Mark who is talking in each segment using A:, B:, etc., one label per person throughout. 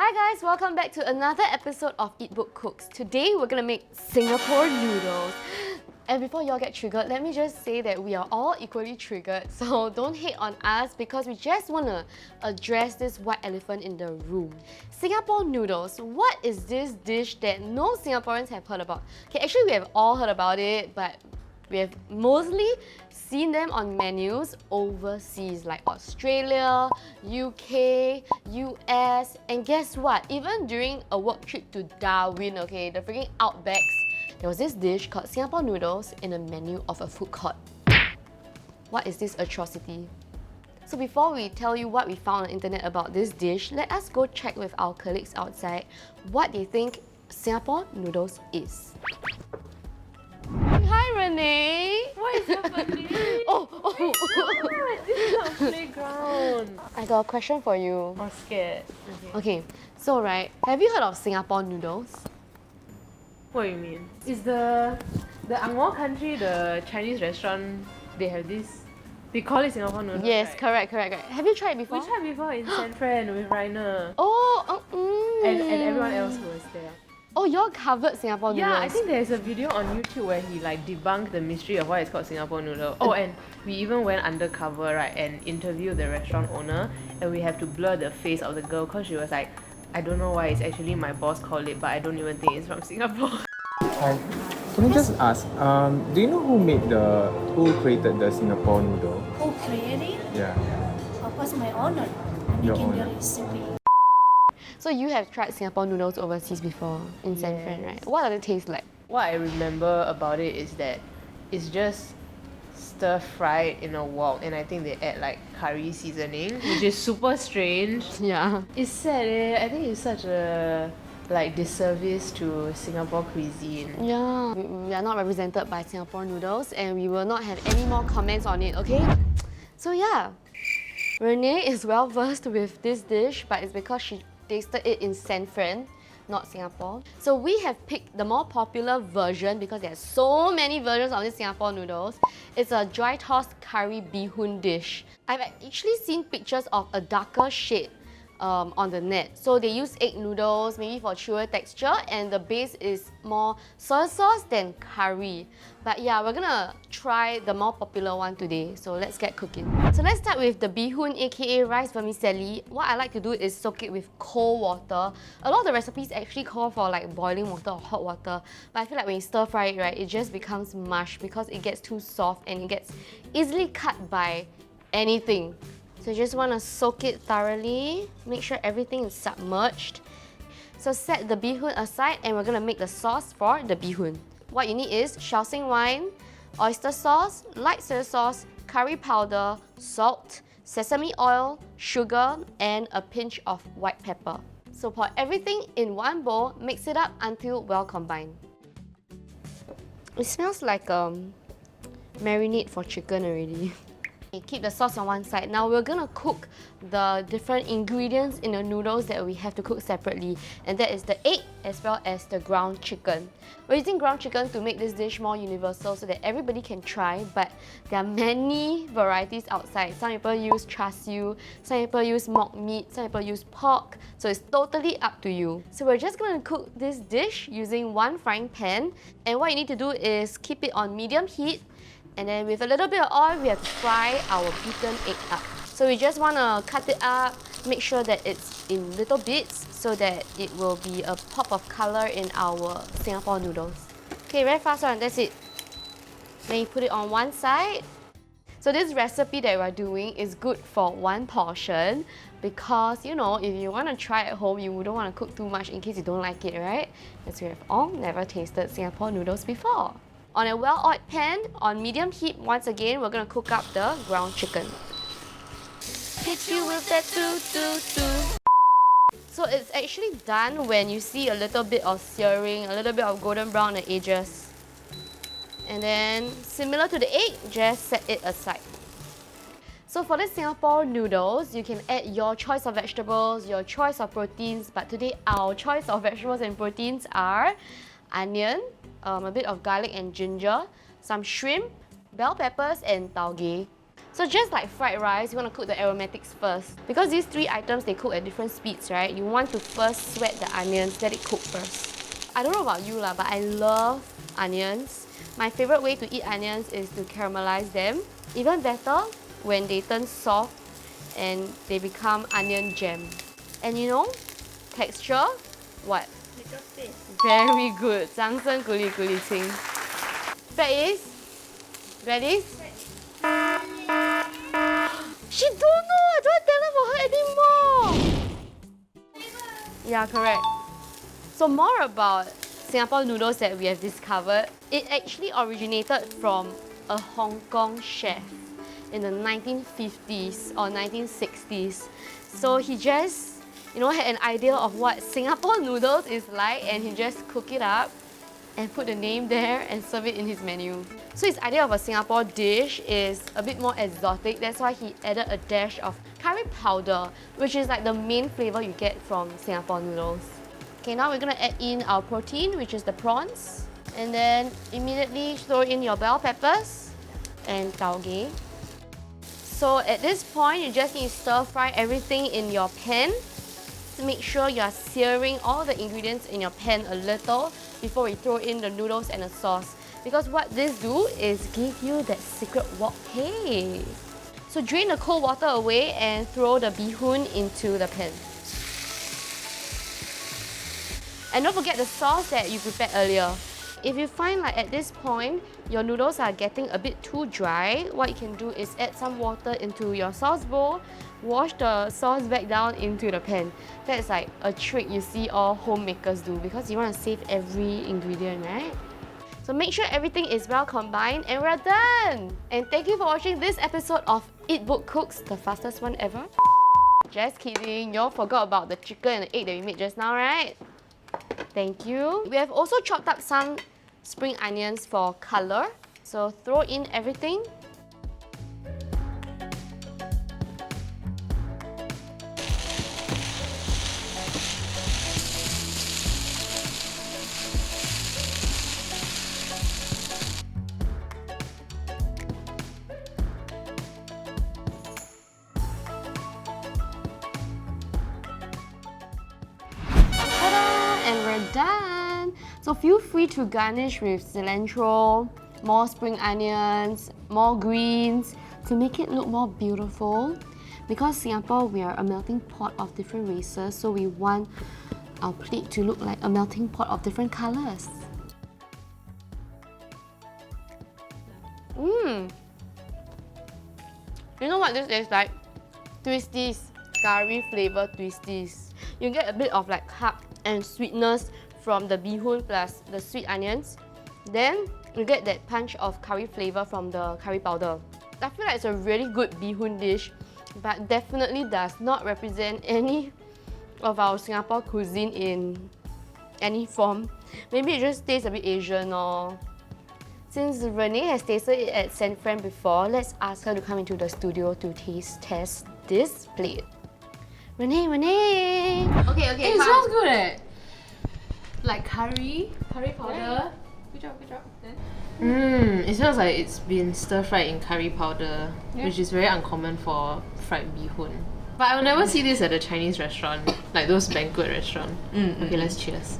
A: Hi guys, welcome back to another episode of Eatbook Cooks. Today we're gonna make Singapore noodles. And before y'all get triggered, let me just say that we are all equally triggered, so don't hate on us because we just want to address this white elephant in the room. Singapore noodles, what is this dish that no Singaporeans have heard about? Okay, actually we have all heard about it, but we have mostly seen them on menus overseas like Australia, UK, US, and guess what? Even during a work trip to Darwin, okay, the freaking outbacks, there was this dish called Singapore noodles in a menu of a food court. What is this atrocity? So before we tell you what we found on the internet about this dish, let us go check with our colleagues outside what they think Singapore noodles is. Hi Renee!
B: What is happening?
A: Oh!
B: This is not a playground.
A: I got a question for you.
B: I'm scared.
A: Okay, so right, have you heard of Singapore noodles?
B: What do you mean? Is the Angmo country, the Chinese restaurant, they have this? They call it Singapore noodles,
A: Yes,
B: right?
A: correct. Have you tried it before?
B: We tried before in San Fran with Rainer.
A: And
B: And everyone else who was there.
A: Oh, y'all covered Singapore noodles?
B: Yeah, I think there's a video on YouTube where he like debunked the mystery of why it's called Singapore noodle. Oh, and we even went undercover, right, and interviewed the restaurant owner, and we have to blur the face of the girl because she was like, I don't know why it's actually my boss called it, but I don't even think it's from Singapore.
C: Hi. Can I just ask, do you know who created the Singapore noodle?
D: Who created?
C: Yeah.
D: Of course, my owner.
C: Your
D: Making the
C: owner.
D: recipe.
A: So you have tried Singapore noodles overseas before in San Fran, right? What does it taste like?
B: What I remember about it is that it's just stir-fried in a wok, and I think they add like curry seasoning, which is super strange.
A: Yeah.
B: It's sad I think it's such a like disservice to Singapore cuisine.
A: Yeah. We are not represented by Singapore noodles and we will not have any more comments on it, okay? So yeah, Renee is well versed with this dish, but it's because she tasted it in San Fran, not Singapore. So we have picked the more popular version because there's so many versions of this Singapore noodles. It's a dry tossed curry bee hoon dish. I've actually seen pictures of a darker shade on the net. So they use egg noodles, maybe for chewer texture, and the base is more soy sauce than curry. But yeah, we're gonna try the more popular one today. So let's get cooking. So let's start with the bee hoon, aka rice vermicelli. What I like to do is soak it with cold water. A lot of the recipes actually call for like boiling water or hot water, but I feel like when you stir fry it, right, it just becomes mush because it gets too soft and it gets easily cut by anything. So you just want to soak it thoroughly, make sure everything is submerged. So set the bee hoon aside and we're going to make the sauce for the bee hoon. What you need is Shaoxing wine, oyster sauce, light soy sauce, curry powder, salt, sesame oil, sugar, and a pinch of white pepper. So pour everything in one bowl, mix it up until well combined. It smells like marinade for chicken already. Keep the sauce on one side. Now we're gonna cook the different ingredients in the noodles that we have to cook separately, and that is the egg as well as the ground chicken. We're using ground chicken to make this dish more universal so that everybody can try, but there are many varieties outside. Some people use char siu, some people use mock meat, some people use pork, so it's totally up to you. So we're just gonna cook this dish using one frying pan, and what you need to do is keep it on medium heat. And then with a little bit of oil, we have to fry our beaten egg up. So we just want to cut it up, make sure that it's in little bits so that it will be a pop of color in our Singapore noodles. Okay, very fast one, that's it. Then you put it on one side. So this recipe that we're doing is good for one portion because, you know, if you want to try at home, you wouldn't want to cook too much in case you don't like it, right? As we have all never tasted Singapore noodles before. On a well-oiled pan, on medium heat, once again, we're going to cook up the ground chicken. Hit you with that doo-doo-doo. So it's actually done when you see a little bit of searing, a little bit of golden brown on the edges. And then, similar to the egg, just set it aside. So for the Singapore noodles, you can add your choice of vegetables, your choice of proteins, but today our choice of vegetables and proteins are onion, a bit of garlic and ginger, some shrimp, bell peppers and tauge. So just like fried rice, you want to cook the aromatics first. Because these three items, they cook at different speeds, right? You want to first sweat the onions, let it cook first. I don't know about you lah, but I love onions. My favorite way to eat onions is to caramelize them. Even better, when they turn soft and they become onion jam. And you know, texture, what?
D: Little fish.
A: Very good. 掌声鼓励鼓励请. That is Gladys? She don't know! I don't tell her for her anymore! Yeah, correct. So more about Singapore noodles that we have discovered. It actually originated from a Hong Kong chef in the 1950s or 1960s. So he just, had an idea of what Singapore noodles is like, and he just cooked it up and put the name there and serve it in his menu. So his idea of a Singapore dish is a bit more exotic. That's why he added a dash of curry powder, which is like the main flavor you get from Singapore noodles. Okay, now we're gonna add in our protein, which is the prawns. And then immediately throw in your bell peppers and tauge. So at this point, you just need to stir fry everything in your pan. To make sure you are searing all the ingredients in your pan a little before we throw in the noodles and the sauce. Because what this do is give you that secret wok taste. So drain the cold water away and throw the bee hoon into the pan. And don't forget the sauce that you prepared earlier. If you find like at this point, your noodles are getting a bit too dry, what you can do is add some water into your sauce bowl, wash the sauce back down into the pan. That's like a trick you see all homemakers do because you want to save every ingredient, right? So make sure everything is well combined and we're done! And thank you for watching this episode of Eatbook Cooks, the fastest one ever. Just kidding, you all forgot about the chicken and the egg that we made just now, right? Thank you. We have also chopped up some spring onions for color. So throw in everything. And we're done! So feel free to garnish with cilantro, more spring onions, more greens to make it look more beautiful. Because Singapore, we are a melting pot of different races, so we want our plate to look like a melting pot of different colours. You know what this is like? Twisties, curry flavor twisties. You get a bit of like carb and sweetness from the bee hoon plus the sweet onions. Then you get that punch of curry flavor from the curry powder. I feel like it's a really good bee hoon dish, but definitely does not represent any of our Singapore cuisine in any form. Maybe it just tastes a bit Asian or... Since Renee has tasted it at San Fran before, let's ask her to come into the studio to test this plate. Renee! Okay,
B: Hey, it smells good like curry powder.
A: Yeah. Good job.
B: It smells like it's been stir-fried in curry powder, which is very uncommon for fried bee hoon. But I will never see this at a Chinese restaurant, like those banquet restaurant. Okay, let's cheers.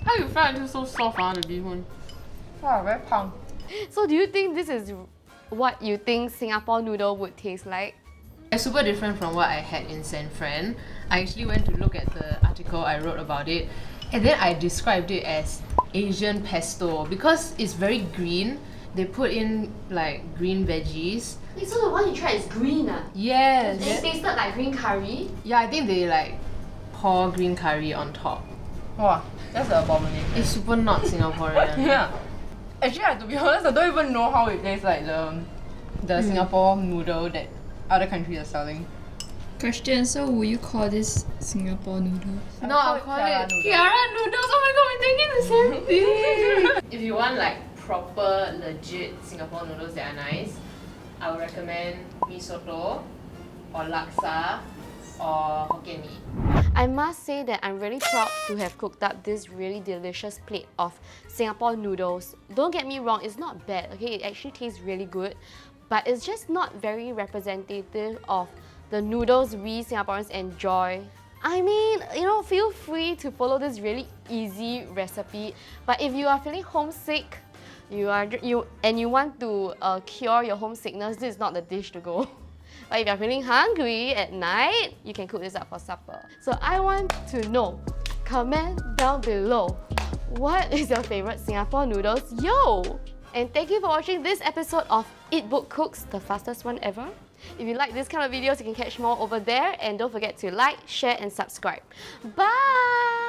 B: How you fry until so soft the bee hoon?
C: Wow, very punk.
A: So do you think this is what you think Singapore noodle would taste like?
B: It's super different from what I had in San Fran. I actually went to look at the article I wrote about it, and then I described it as Asian pesto because it's very green. They put in like green veggies.
A: So the one you tried is green
B: Yes.
A: It tasted like green curry?
B: Yeah, I think they like pour green curry on top.
C: Wow, that's an abomination.
B: It's super not Singaporean.
C: Yeah. Actually, to be honest, I don't even know how it tastes like the Singapore noodle that other countries are selling.
E: Question, so will you call this Singapore noodles?
B: No, I'll call it
C: noodles.
B: Chiara noodles. Oh my god, we're thinking the same thing. If you want like proper, legit Singapore noodles that are nice, I would recommend mee soto or laksa or Hokkien mee.
A: I must say that I'm really proud to have cooked up this really delicious plate of Singapore noodles. Don't get me wrong, it's not bad, okay? It actually tastes really good, but it's just not very representative of the noodles we Singaporeans enjoy. I mean, feel free to follow this really easy recipe, but if you are feeling homesick, you want to cure your homesickness, this is not the dish to go. But if you're feeling hungry at night, you can cook this up for supper. So I want to know, comment down below, what is your favorite Singapore noodles? Yo! And thank you for watching this episode of Eatbook Cooks, the fastest one ever. If you like this kind of videos, you can catch more over there. And don't forget to like, share and subscribe. Bye!